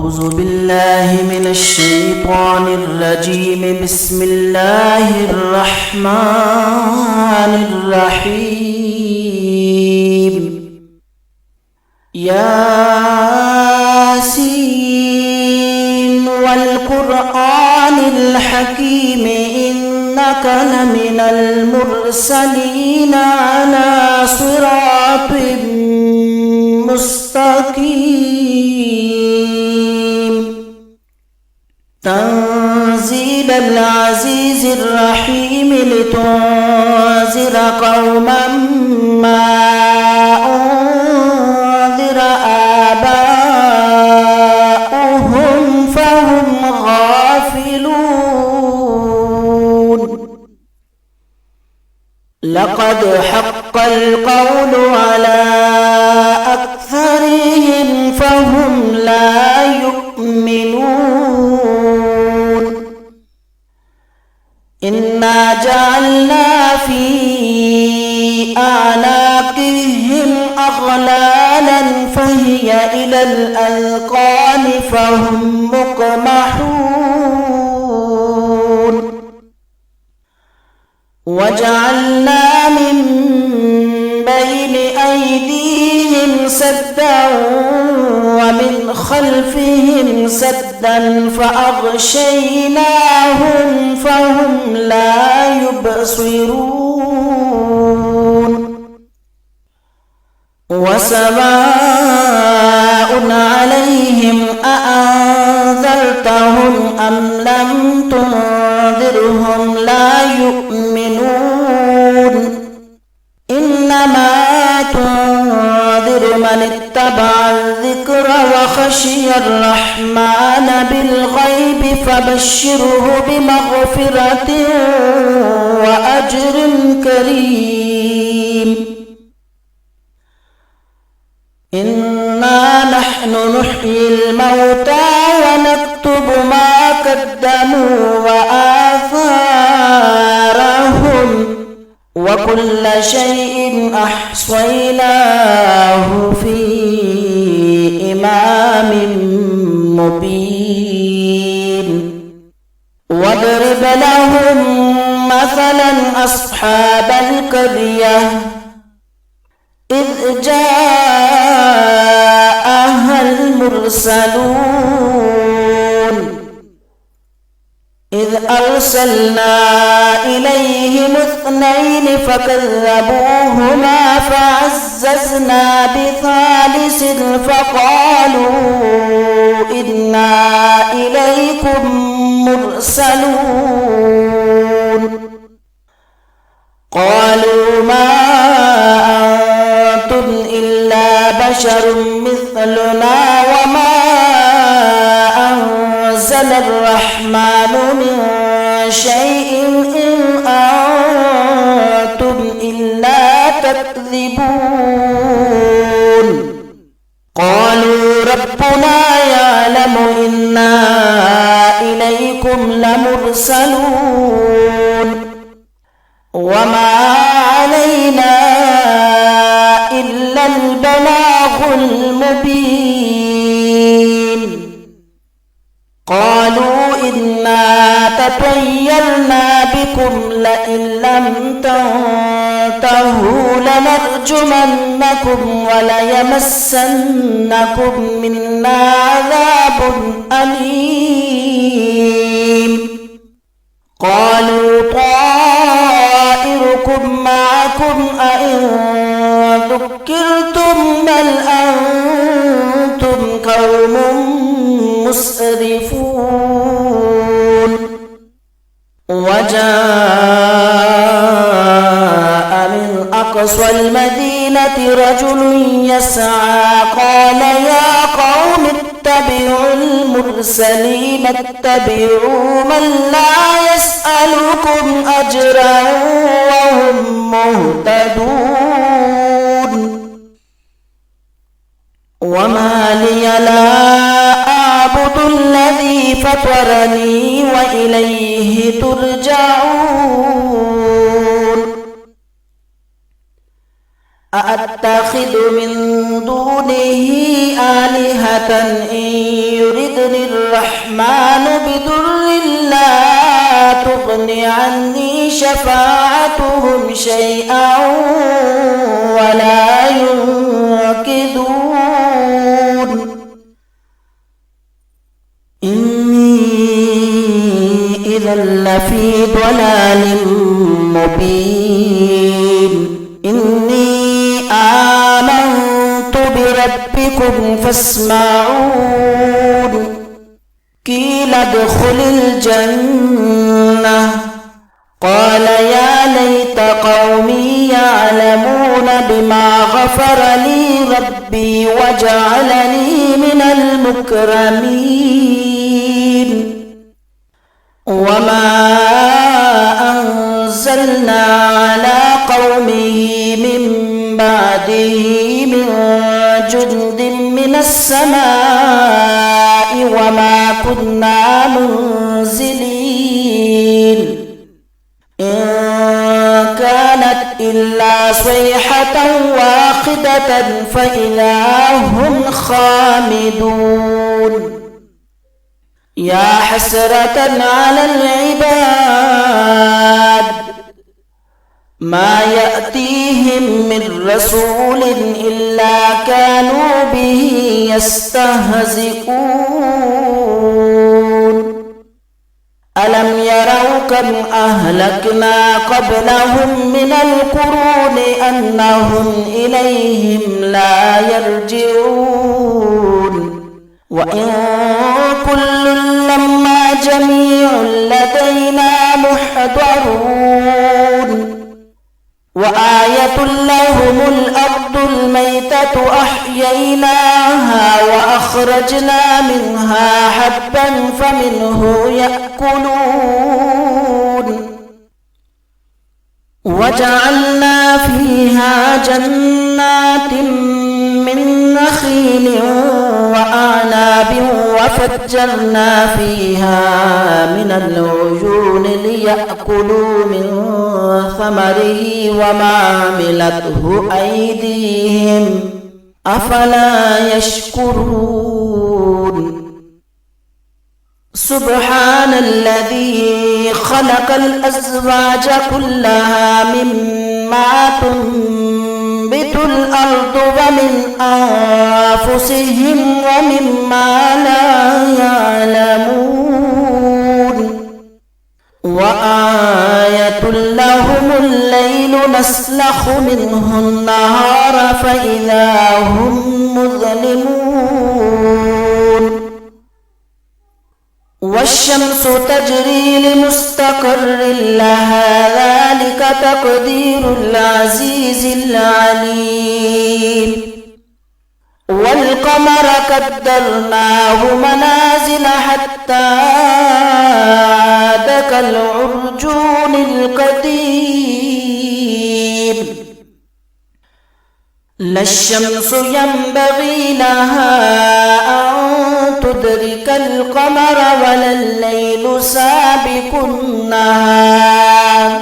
أعوذ بالله من الشيطان الرجيم. بسم الله الرحمن الرحيم. ياسين والقرآن الحكيم إنك لمن المرسلين على صراط مستقيم. تنزيل العزيز الرحيم لتنذر قوما ما أنذر آباؤهم فهم غافلون. لقد حق القول على أكثرهم فهم لا يؤمنون. إنا جعلنا في أعناقهم أغلالا فهي إلى الأذقان فهم مقمحون. وجعلنا من بين أيديهم سدا ومن خلفهم سدا فأغشيناهم فهم لا يبصرون. وسواء عليهم أأنذرتهم أم لم تنذرهم لا يؤمنون. إنما تنذر من اتبع الذكر وخشي الرحمن بالغيب فبشره بمغفرة وأجر كريم. إنا نحن نحيي الموتى ونكتب ما قدموا وآثارهم وكل شيء أحصيناه في إمام مبين. واضرب لهم مثلا أصحاب القرية إذ جاءها المرسلون إذ أرسلنا إليهم اثنين فكذبوهما فعززنا بثالث فقالوا إنا إليكم مرسلون. قالوا ما أنتم إلا بشر مثلنا وما أنزل الرحمن من شيء إن أنتم إلا تكذبون. قالوا ربنا يعلم إنا إليكم لمرسلون وما علينا إلا البلاغ المبين. قالوا إنا تطيرنا بكم لئن لم تنتهوا لنرجمنكم وليمسنكم منا عذاب أليم. قالوا طائركم معكم أئن ذكرتم بل أنتم قوم مسرفون. وجاء من أقصى المدينة رجل يسعى قال يا قوم اتبعوا المرسلين اتبعوا من لا يسألكم أجرا وهم مهتدون. وما لي لا أعبد الذي فطرني وإليه ترجعون. أأتخذ من دونه آلهة إن يردن يردني الرحمن بضر لا تغن عني شفاعتهم شيئا ولا ينقذون إني إذا لفي ضلال مبين إني آمنت بربكم فاسمعون قيل ادخل الجنة قال يا ليت قومي يعلمون بما غفر لي ربي وجعلني من المكرمين وما أنزلنا على قومه من بعده من جند من السماء وما كنا منزلين إن كانت إلا صيحة واحدة فإذا هم خامدون يا حسرة على العباد ما يأتيهم من رسول إلا كانوا به يستهزئون ألم يروا كم أهلكنا قبلهم من القرون أنهم إليهم لا يرجعون وإن كل لما جميع لدينا محضرون وآية لهم الأرض الميتة أحييناها وأخرجنا منها حبا فمنه يأكلون وجعلنا فيها جنات من نخيل وأعناب وفجرنا فيها من العيون ليأكلوا من ثمره وما عملته أيديهم أفلا يشكرون سبحان الذي خلق الأزواج كلها مما تنبت الأرض ومن أنفسهم ومما لا يعلمون وآية لهم الليل نسلخ منه النهار فإذا هم مظلمون والشمس تجري لمستقر لها ذلك تقدير العزيز العليم والقمر قدرناه منازل حتى عاد كالعرجون القديم لا الشمس ينبغي لها أن تدرك القمر ولا الليل سابق النهار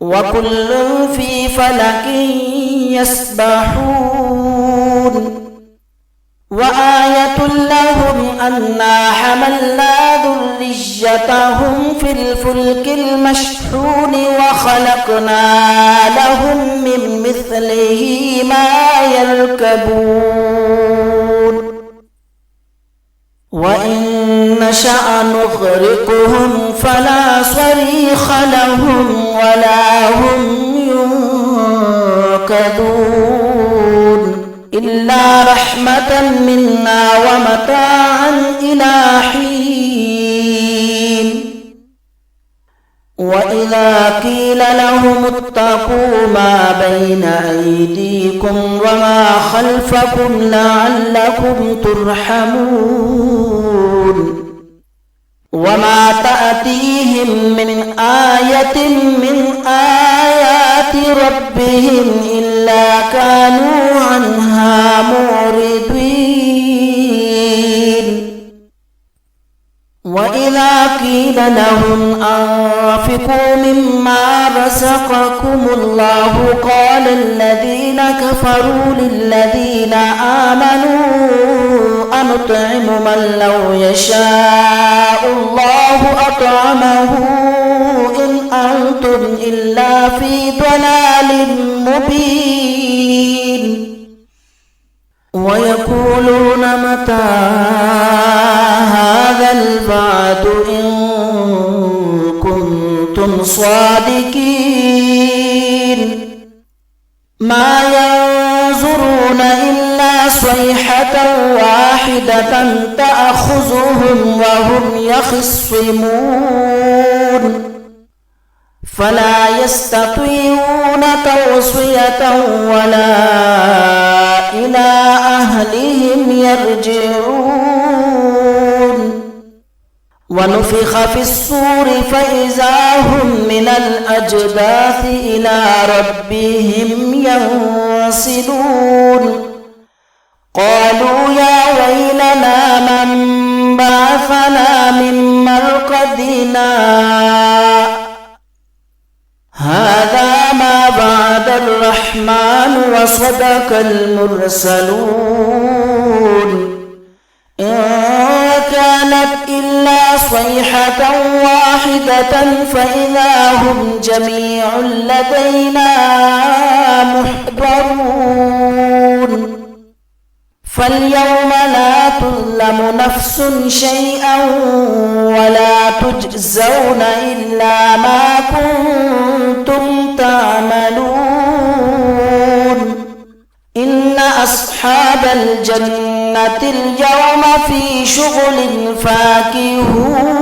وكل في فلك يسبحون وآية لهم أنا حملنا ذريتهم في الفلك المشحون وخلقنا لهم من مثله ما يركبون وإن نشأ نغرقهم فلا صريخ لهم ولا هم ينقذون إلا رحمة منا ومتاعا إلى حين وإذا قيل لهم اتقوا ما بين أيديكم وما خلفكم لعلكم ترحمون وما تأتيهم من آية من آيات ربهم إلا كانوا عنها معرضين وإذا وإذا قيل لهم أنفقوا مما رزقكم الله قال الذين كفروا للذين آمنوا أنطعم من لو يشاء الله أطعمه إن أنتم إلا في ضلال مبين ويقولون متى هذا الوعد إن كنتم صادقين ما ينظرون إلا صيحة واحدة تأخذهم وهم يخصمون فلا يستطيعون توصية ولا إلى أهلهم يرجعون ونفخ في الصور فإذا هم من الأجداث إلى ربهم ينسلون قالوا يا ويلنا من بعثنا من مرقدنا هذا ما وعد الرحمن وصدق المرسلون إن كانت إلا صيحة واحدة فإذا هم جميع لدينا محضرون فاليوم لا تظلم نفس شيئا ولا تجزون إلا ما كنتم تعملون إن أصحاب الجنة اليوم في شغل فاكهون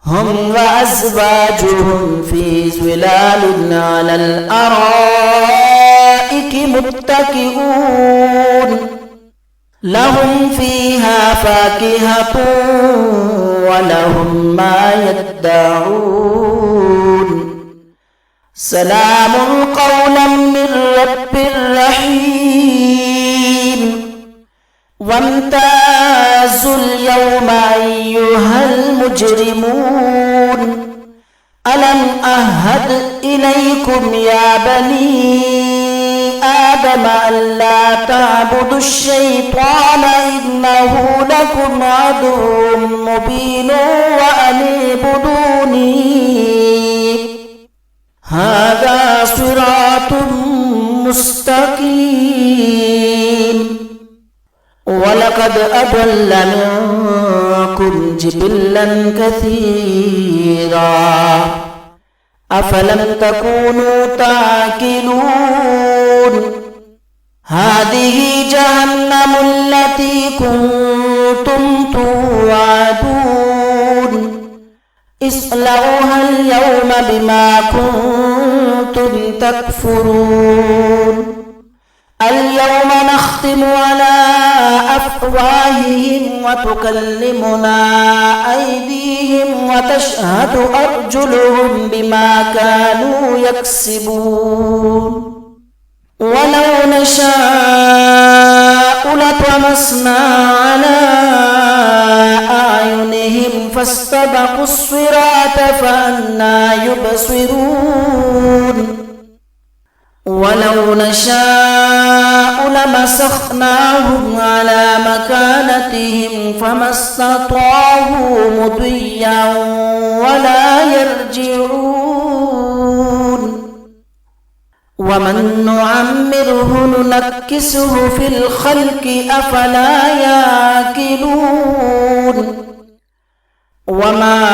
هم وأزواجهم في ظلال على الأرائك متكئون لهم فيها فاكهة ولهم ما يدعون سلام قولا من رب رحيم وامتازوا اليوم أيها المجرمون ألم أهد إليكم يا بني آدم ألا تعبدوا الشيطان إنه لكم عدو مبين وأن اعبدوني هذا صراط مستقيم ولقد أضل منكم جبلا كثيرا أفلم تكونوا تعقلون هذه جهنم التي كنتم توعدون اصلوها اليوم بما كنتم تكفرون اليوم نختم على أفواههم وتكلمنا أيديهم وتشهد أرجلهم بما كانوا يكسبون ولو نشاء لطمسنا على أعينهم فاستبقوا الصراط فأنى يبصرون ولو نشاء لمسخناهم على مكانتهم فما استطاعوا مضيا ولا يرجعون ومن نعمره ننكسه في الخلق أفلا يعقلون وما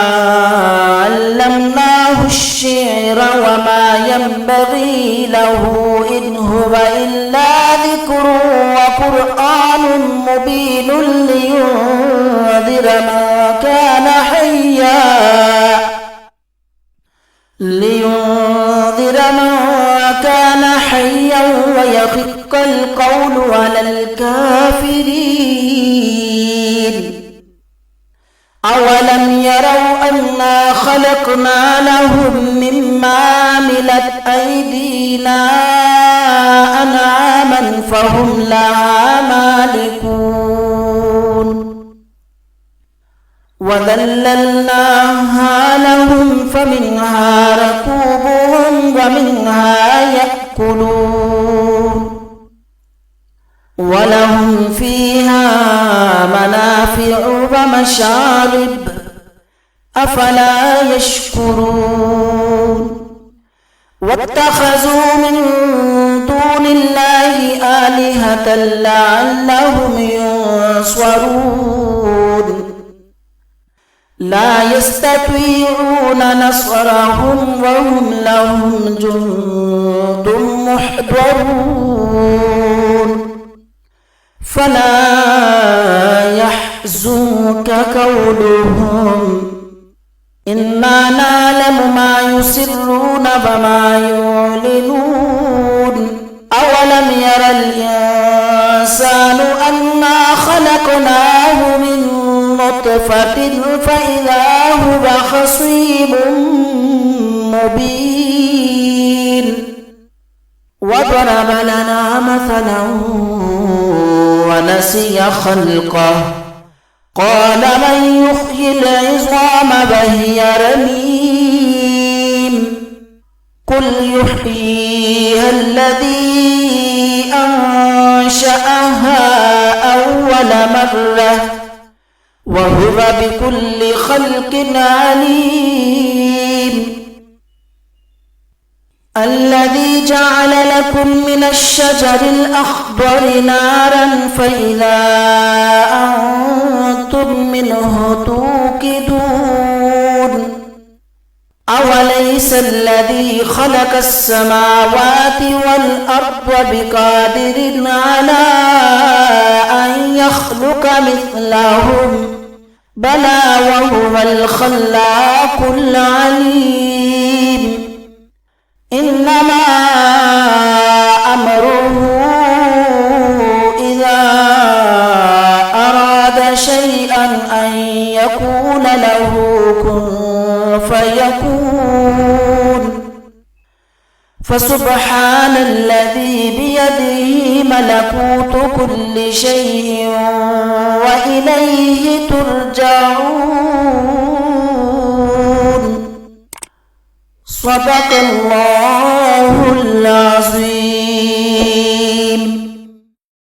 علمناه الشعر وما ينبغي له إن هو إلا ذكر وقرآن مبين لينذر من كان حيا ويحق القول على الكافرين أولم يروا أنا خلقنا لهم مما عملت أيدينا أنعاما فهم لها مالكون وذللناها لهم فمنها ركوبهم ومنها يأكلون ولهم فيها منافع ومشارب أفلا يشكرون واتخذوا من دون الله آلهة لعلهم ينصرون لا يستطيعون نصرهم وهم لهم جند محضرون فلا يحزنك قولهم إنا نعلم ما يسرون وما يعلنون أولم ير الإنسان أنا خلقناه من نطفة فإذا هو خصيم مبين وضرب لنا مثلا ونسي خلقه قال من يحيي العظام وهي رميم قل يحييها الذي أنشأها أول مرة وهو بكل خلق عليم الذي جعل لكم من الشجر الأخضر نارا فإذا أنتم منه توقدون أوليس الذي خلق السماوات والأرض بقادر على أن يخلق مثلهم بلى وهو الخلاق العليم إنما أمره إذا أراد شيئا أن يقول له كن فيكون فسبحان الذي بيده ملكوت كل شيء وإليه ترجعون صدق الله العظيم.